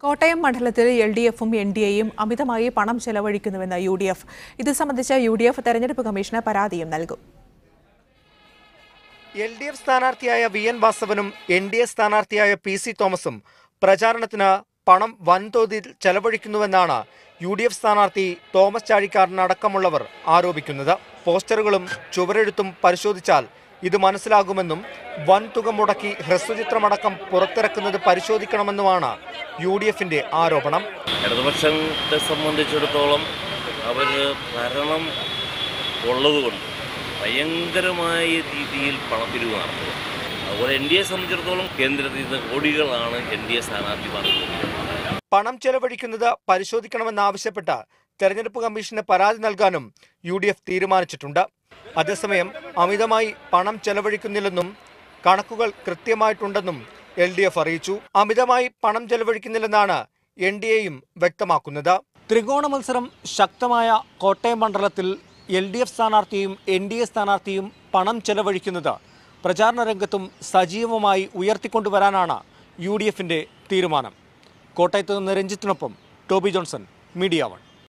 കോട്ടയം മണ്ഡലത്തിൽ LDFും NDAയും അമിതമായി പണം ചെലവഴിക്കുന്നുവെന്ന് UDF. ഇത് സംബന്ധിച്ച് UDF തെരഞ്ഞെടുപ്പ് കമ്മീഷന് പരാതിയും നൽകും. LDF സ്ഥാനാർത്ഥിയായ VN വാസവനും NDA സ്ഥാനാർത്ഥിയായ PC തോമസും പ്രചാരണത്തിന് പണം വൻതോതിൽ ചെലവഴിക്കുന്നുവെന്നാണ് UDF സ്ഥാനാർത്ഥി തോമസ് ചാഴിക്കാരൻ അടക്കമുള്ളവർ ആരോപിക്കുന്നത്. പോസ്റ്ററുകളും ചുവരെഴുത്തും പരിശോധിച്ചാൽ ഇത് മനസ്സിലാകുമെന്നും വൻതുക മുടക്കി ഹ്രസ്വചിത്രമടക്കം പുറത്തിറക്കുന്നത് പരിശോധിക്കണമെന്നുമാണ് UDFന്റെ ആരോപണം. ഇടതുപക്ഷത്തെ സംബന്ധിച്ചിടത്തോളം അവർ ഭരണം ഉള്ളതുകൊണ്ട് ഭയങ്കരമായ രീതിയിൽ പണപ്പിരിവ് നടത്തുക. അതുപോലെ NDA സംബന്ധിച്ചിടത്തോളം കേന്ദ്രത്തിൽ നിന്ന് കോടികളാണ് NDA സ്ഥാനാർത്ഥി പറഞ്ഞത്. പണം ചെലവഴിക്കുന്നത് പരിശോധിക്കണമെന്നാവശ്യപ്പെട്ട് തെരഞ്ഞെടുപ്പ് കമ്മീഷന് പരാതി നൽകാനും UDF തീരുമാനിച്ചിട്ടുണ്ട്. അതേസമയം അമിതമായി പണം ചെലവഴിക്കുന്നില്ലെന്നും കണക്കുകൾ കൃത്യമായിട്ടുണ്ടെന്നും LDF അറിയിച്ചു. അമിതമായി പണം ചെലവഴിക്കുന്നില്ലെന്നാണ് NDAയും വ്യക്തമാക്കുന്നത്. ത്രികോണ മത്സരം ശക്തമായ കോട്ടയം മണ്ഡലത്തിൽ LDF സ്ഥാനാർത്ഥിയും NDA സ്ഥാനാർത്ഥിയും പണം ചെലവഴിക്കുന്നത് പ്രചാരണ രംഗത്തും സജീവമായി ഉയർത്തിക്കൊണ്ടുവരാനാണ് UDFന്റെ തീരുമാനം. കോട്ടയത്ത് നിന്ന് രഞ്ജിത്തിനൊപ്പം ടോബി ജോൺസൺ, മീഡിയ 1.